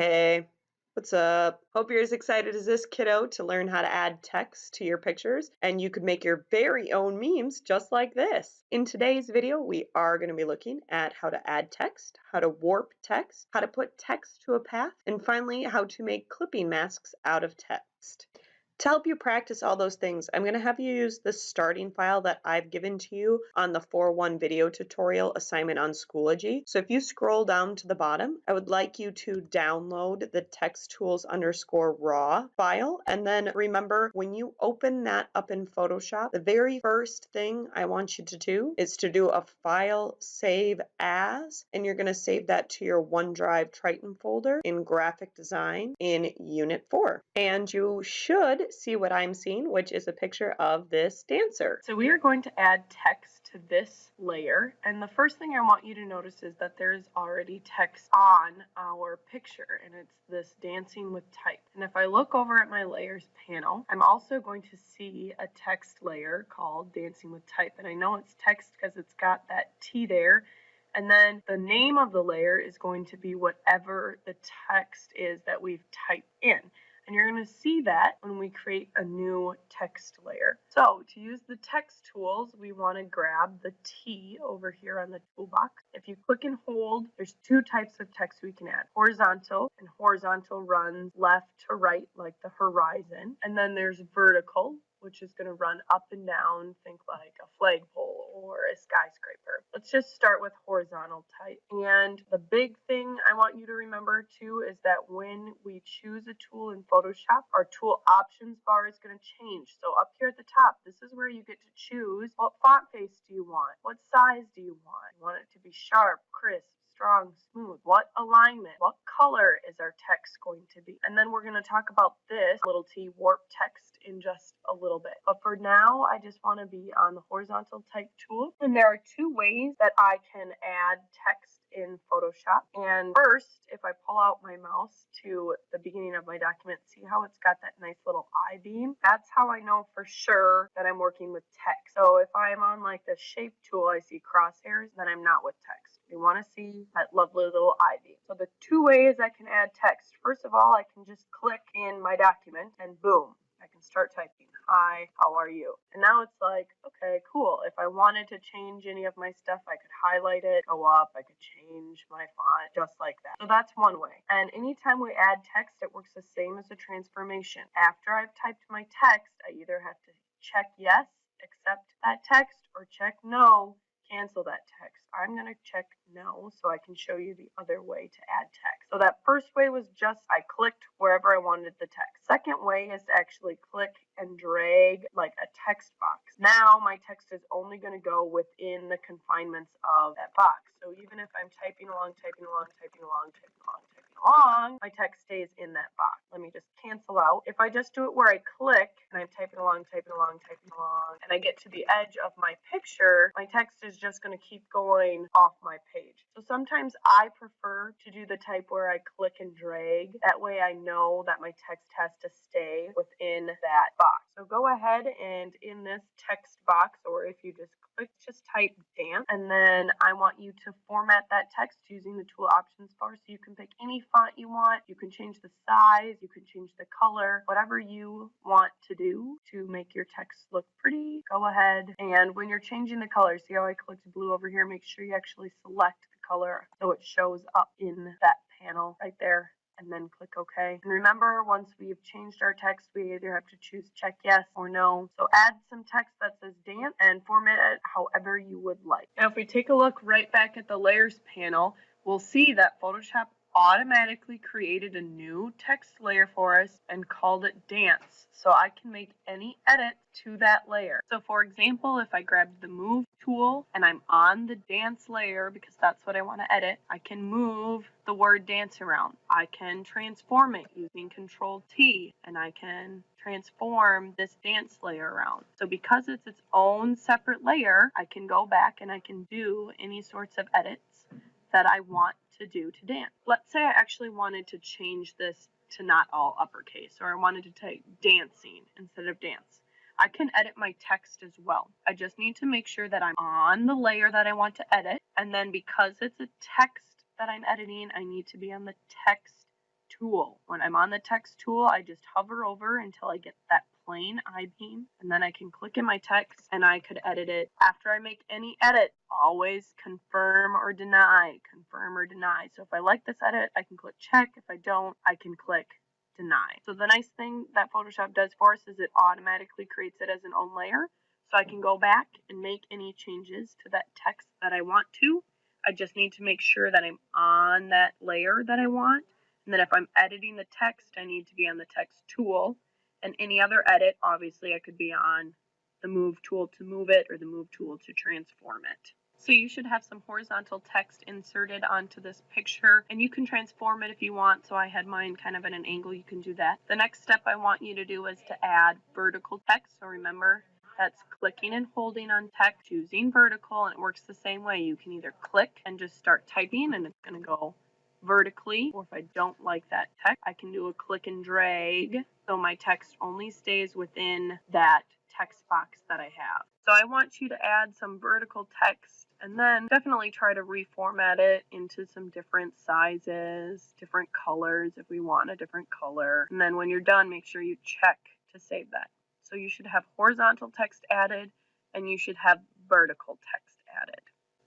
Hey, what's up? Hope you're as excited as this kiddo to learn how to add text to your pictures, and you could make your very own memes just like this. In today's video, we are going to be looking at how to add text, how to warp text, how to put text to a path, and finally, how to make clipping masks out of text. To help you practice all those things, I'm going to have you use the starting file that I've given to you on the 4-1 video tutorial assignment on Schoology. So if you scroll down to the bottom, I would like you to download the texttools_raw file. And then remember, when you open that up in Photoshop, the very first thing I want you to do is to do a file save as, and you're going to save that to your OneDrive Triton folder in graphic design in Unit 4. And you should see what I'm seeing, which is a picture of this dancer. So we are going to add text to this layer, and the first thing I want you to notice is that there's already text on our picture, and it's this dancing with type. And if I look over at my layers panel, I'm also going to see a text layer called dancing with type, and I know it's text because it's got that T there. And then the name of the layer is going to be whatever the text is that we've typed in. And you're going to see that when we create a new text layer. So to use the text tools, we want to grab the T over here on the toolbox. If you click and hold, there's two types of text we can add. Horizontal, and horizontal runs left to right like the horizon. And then there's vertical, which is going to run up and down, think like a flagpole or a skyscraper. Let's just start with horizontal type. And the big thing I want you to remember too is that when we choose a tool in Photoshop, our tool options bar is going to change. So up here at the top, this is where you get to choose what font face do you want, what size do you want. You want it to be sharp, crisp, strong, smooth, what alignment, what color is our text going to be. And then we're going to talk about this little t warp text in just a little bit. But for now, I just want to be on the horizontal type tool. And there are two ways that I can add text in Photoshop. And first, if I pull out my mouse to the beginning of my document, see how it's got that nice little I-beam? That's how I know for sure that I'm working with text. So if I'm on like the shape tool, I see crosshairs, then I'm not with text. We want to see that lovely little I-beam. So the two ways I can add text. First of all, I can just click in my document and boom, I can start typing. Hi, how are you? And now it's like, okay, cool. If I wanted to change any of my stuff, I could highlight it, go up, I could change my font just like that. So that's one way. And anytime we add text, it works the same as a transformation. After I've typed my text, I either have to check yes, accept that text, or check no, cancel that text. I'm going to check no so I can show you the other way to add text. So that first way was just I clicked wherever I wanted the text. Second way is to actually click and drag like a text box. Now my text is only going to go within the confinements of that box. So even if I'm typing along, my text stays in that box. Let me just cancel out. If I just do it where I click and I'm typing along, and I get to the edge of my picture, my text is just going to keep going off my page. So sometimes I prefer to do the type where I click and drag. That way I know that my text has to stay within that box. So go ahead and in this text box, or if you just click, just type dance, and then I want you to format that text using the tool options bar. So you can pick any font you want, you can change the size, you can change the color, whatever you want to do to make your text look pretty. Go ahead, and when you're changing the color, see how I clicked blue over here, make sure you actually select the color so it shows up in that panel right there, and then click OK. And remember, once we've changed our text, we either have to choose check yes or no. So add some text that says dance and format it however you would like. Now if we take a look right back at the layers panel, we'll see that Photoshop automatically created a new text layer for us and called it dance. So I can make any edit to that layer. So for example, if I grabbed the move tool and I'm on the dance layer because that's what I want to edit, I can move the word dance around. I can transform it using Control T, and I can transform this dance layer around. So because it's its own separate layer, I can go back and I can do any sorts of edits that I want to do to dance. Let's say I actually wanted to change this to not all uppercase, or I wanted to type dancing instead of dance. I can edit my text as well. I just need to make sure that I'm on the layer that I want to edit, and then because it's a text that I'm editing, I need to be on the text tool. When I'm on the text tool, I just hover over until I get that plain I-beam, and then I can click in my text and I could edit it. After I make any edit, always confirm or deny, confirm or deny. So if I like this edit, I can click check. If I don't, I can click deny. So the nice thing that Photoshop does for us is it automatically creates it as an own layer. So I can go back and make any changes to that text that I want to. I just need to make sure that I'm on that layer that I want. And then if I'm editing the text, I need to be on the text tool. And any other edit, obviously I could be on the move tool to move it or the move tool to transform it. So you should have some horizontal text inserted onto this picture, and you can transform it if you want. So I had mine kind of at an angle. You can do that. The next step I want you to do is to add vertical text. So remember, that's clicking and holding on text, choosing vertical, and it works the same way. You can either click and just start typing, and it's going to go vertically, or if I don't like that text, I can do a click and drag, so my text only stays within that text box that I have. So I want you to add some vertical text, and then definitely try to reformat it into some different sizes, different colors if we want a different color. And then when you're done, make sure you check to save that. So you should have horizontal text added, and you should have vertical text added.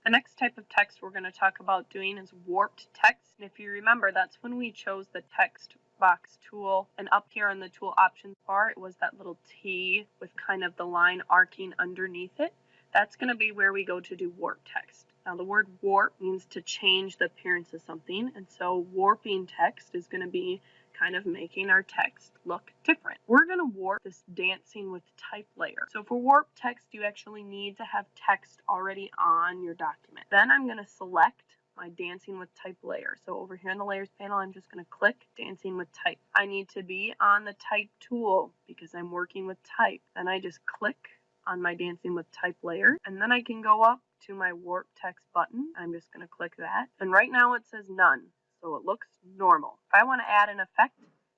The next type of text we're going to talk about doing is warped text. And if you remember, that's when we chose the text box tool, and up here on the tool options bar, it was that little T with kind of the line arcing underneath it. That's going to be where we go to do warp text. Now the word warp means to change the appearance of something, and so warping text is going to be kind of making our text look different. We're going to warp this dancing with type layer. So for warp text, you actually need to have text already on your document. Then I'm going to select my dancing with type layer. So over here in the layers panel, I'm just going to click dancing with type. I need to be on the type tool because I'm working with type. Then I just click on my dancing with type layer, and then I can go up to my warp text button. I'm just going to click that, and right now it says none. So it looks normal. If I want to add an effect,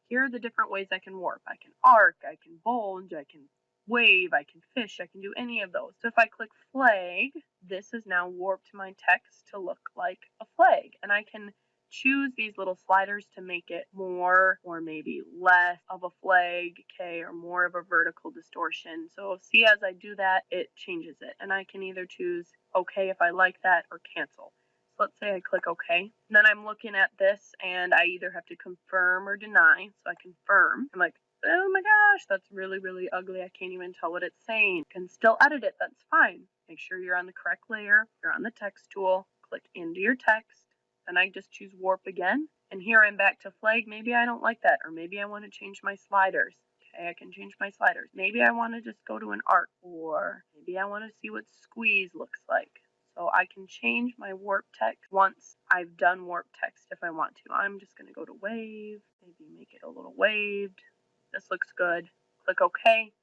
here are the different ways I can warp. I can arc, I can bulge, I can wave, I can fish, I can do any of those. So if I click flag, this has now warped my text to look like a flag. And I can choose these little sliders to make it more or maybe less of a flag, okay, or more of a vertical distortion. So see, as I do that, it changes it. And I can either choose okay if I like that or cancel. Let's say I click OK. Then I'm looking at this and I either have to confirm or deny. So I confirm. I'm like, oh my gosh, that's really, really ugly. I can't even tell what it's saying. You can still edit it. That's fine. Make sure you're on the correct layer. You're on the text tool. Click into your text. Then I just choose warp again. And here I'm back to flag. Maybe I don't like that. Or maybe I want to change my sliders. Okay, I can change my sliders. Maybe I want to just go to an arc. Or maybe I want to see what squeeze looks like. So I can change my warp text once I've done warp text if I want to. I'm just going to go to wave, maybe make it a little waved. This looks good. Click OK.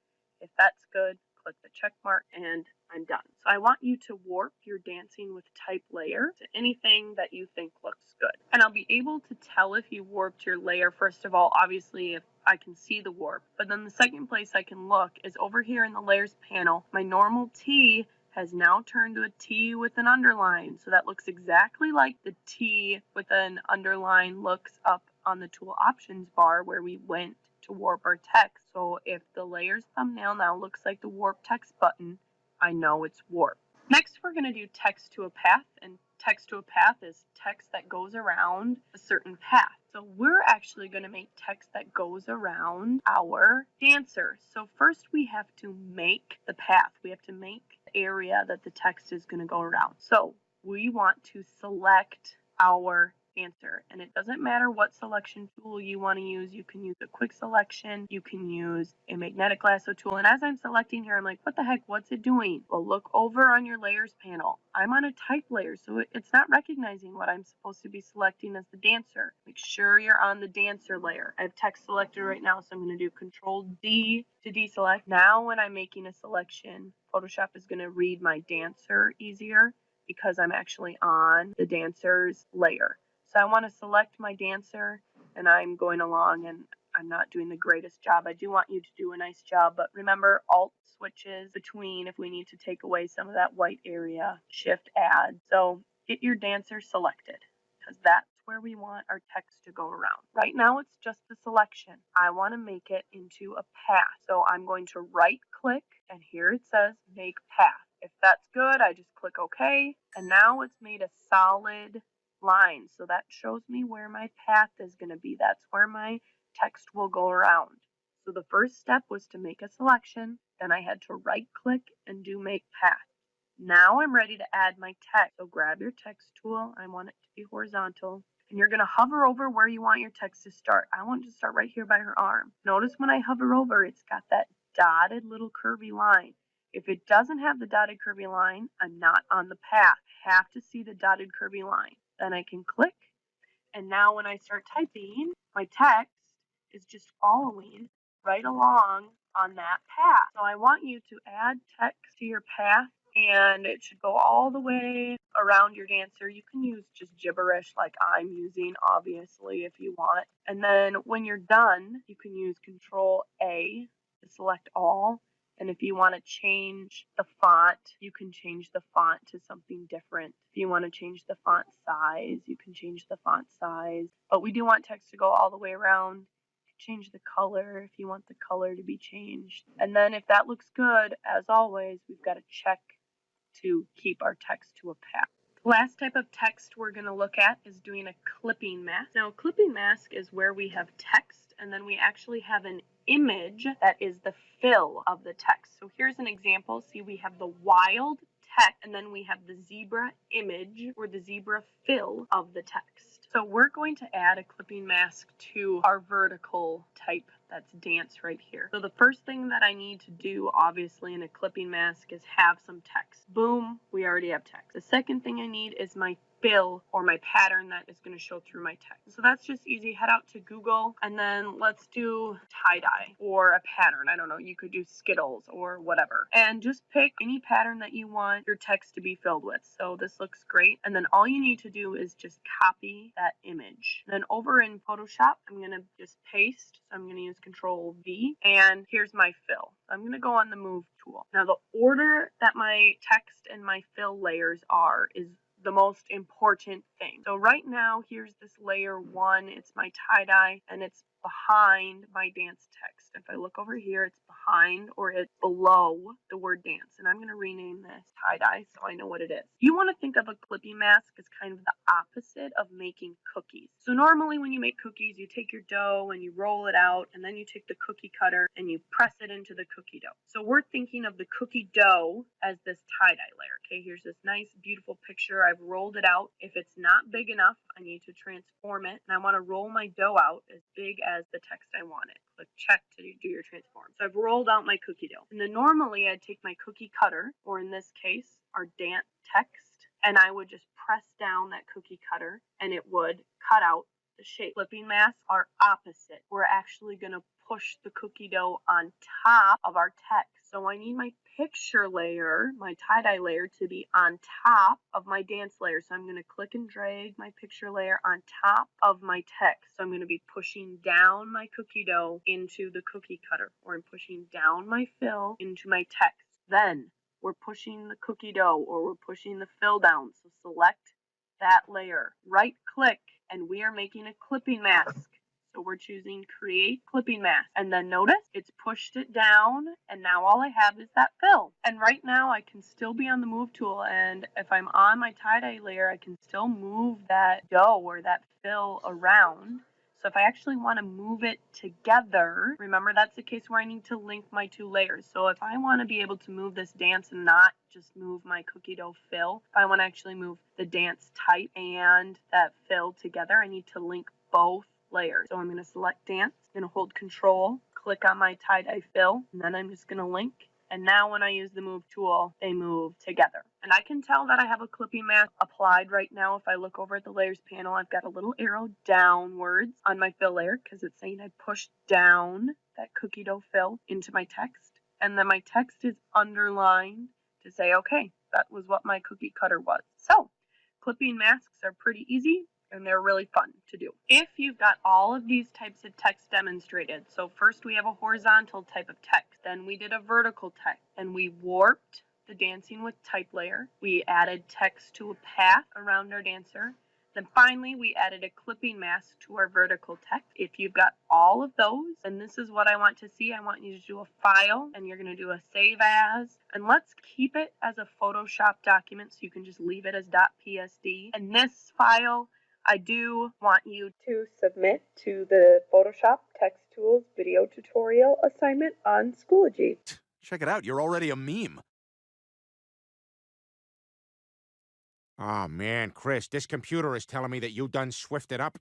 If that's good, click the check mark and I'm done. So I want you to warp your dancing with type layer to anything that you think looks good. And I'll be able to tell if you warped your layer, first of all, obviously if I can see the warp. But then the second place I can look is over here in the layers panel. My normal T has now turned to a T with an underline. So that looks exactly like the T with an underline looks up on the tool options bar where we went to warp our text. So if the layers thumbnail now looks like the warp text button, I know it's warped. Next, we're going to do text to a path, and text to a path is text that goes around a certain path. So we're actually going to make text that goes around our dancer. So first we have to make the path. We have to make the area that the text is going to go around. So we want to select our dancer, and it doesn't matter what selection tool you want to use. You can use a quick selection, you can use a magnetic lasso tool, and as I'm selecting here, I'm like, what the heck, what's it doing? Well, look over on your layers panel. I'm on a type layer, so it's not recognizing what I'm supposed to be selecting as the dancer. Make sure you're on the dancer layer. I have text selected right now, so I'm going to do Control D to deselect. Now when I'm making a selection, Photoshop is going to read my dancer easier because I'm actually on the dancer's layer. So I want to select my dancer, and I'm going along, and I'm not doing the greatest job. I do want you to do a nice job, but remember, Alt switches between if we need to take away some of that white area, Shift add. So get your dancer selected, because that's where we want our text to go around. Right now it's just the selection. I want to make it into a path. So I'm going to right click, and here it says make path. If that's good, I just click OK, and now it's made a solid line. So that shows me where my path is going to be. That's where my text will go around. So the first step was to make a selection. Then I had to right click and do make path. Now I'm ready to add my text. So grab your text tool. I want it to be horizontal. And you're going to hover over where you want your text to start. I want it to start right here by her arm. Notice when I hover over, it's got that dotted little curvy line. If it doesn't have the dotted curvy line, I'm not on the path. I have to see the dotted curvy line. Then I can click. And now when I start typing, my text is just following right along on that path. So I want you to add text to your path, and it should go all the way around your dancer. You can use just gibberish like I'm using, obviously, if you want. And then when you're done, you can use Control A to select all. And if you want to change the font, you can change the font to something different. If you want to change the font size, you can change the font size. But we do want text to go all the way around. Change the color if you want the color to be changed. And then if that looks good, as always, we've got to check to keep our text to a path. The last type of text we're going to look at is doing a clipping mask. Now, a clipping mask is where we have text and then we actually have an image that is the fill of the text. So here's an example. See, we have the wild text and then we have the zebra image or the zebra fill of the text. So we're going to add a clipping mask to our vertical type that's dance right here. So the first thing that I need to do, obviously, in a clipping mask is have some text. Boom, we already have text. The second thing I need is my fill or my pattern that is going to show through my text. So that's just easy. Head out to Google and then let's do tie-dye or a pattern. I don't know, you could do Skittles or whatever. And just pick any pattern that you want your text to be filled with. So this looks great. And then all you need to do is just copy that image. And then over in Photoshop, I'm going to just paste. So I'm going to use Control V and here's my fill. I'm going to go on the Move tool. Now the order that my text and my fill layers are is the most important thing. So right now, here's this layer 1. It's my tie-dye, and it's behind my dance text. If I look over here, it's behind or it's below the word dance. And I'm going to rename this tie-dye so I know what it is. You want to think of a clipping mask as kind of the opposite of making cookies. So normally when you make cookies, you take your dough and you roll it out, and then you take the cookie cutter and you press it into the cookie dough. So we're thinking of the cookie dough as this tie-dye layer. Okay, here's this nice, beautiful picture. I've rolled it out. If it's not big enough, I need to transform it, and I want to roll my dough out as big as the text I want it. Click check to do your transform. So I've rolled out my cookie dough. And then normally I'd take my cookie cutter, or in this case, our dance text, and I would just press down that cookie cutter, and it would cut out the shape. Clipping masks are opposite. We're actually going to push the cookie dough on top of our text. So I need my picture layer, my tie-dye layer, to be on top of my dance layer. So I'm going to click and drag my picture layer on top of my text. So I'm going to be pushing down my cookie dough into the cookie cutter, or I'm pushing down my fill into my text. Then we're pushing the cookie dough, or we're pushing the fill down. So select that layer, right click, and we are making a clipping mask. So we're choosing create clipping mask. And then notice it's pushed it down, and now all I have is that fill. And right now I can still be on the move tool, and if I'm on my tie-dye layer, I can still move that dough or that fill around. So if I actually want to move it together, remember that's the case where I need to link my two layers. So if I want to be able to move this dance and not just move my cookie dough fill, if I want to actually move the dance type and that fill together, I need to link both layers. So I'm going to select dance, I'm going to hold control, click on my tie-dye fill, and then I'm just going to link. And now when I use the move tool, they move together. And I can tell that I have a clipping mask applied right now. If I look over at the layers panel, I've got a little arrow downwards on my fill layer because it's saying I pushed down that cookie dough fill into my text. And then my text is underlined to say, okay, that was what my cookie cutter was. So clipping masks are pretty easy, and they're really fun to do. If you've got all of these types of text demonstrated, so first we have a horizontal type of text, then we did a vertical text, and we warped the dancing with type layer, we added text to a path around our dancer, Then finally, we added a clipping mask to our vertical text. If you've got all of those, and this is what I want to see, I want you to do a file, and you're going to do a save as, and let's keep it as a Photoshop document so you can just leave it as .psd. And this file, I do want you to submit to the Photoshop Text Tools video tutorial assignment on Schoology. Check it out, you're already a meme. Oh, man, Chris, this computer is telling me that you done swifted up.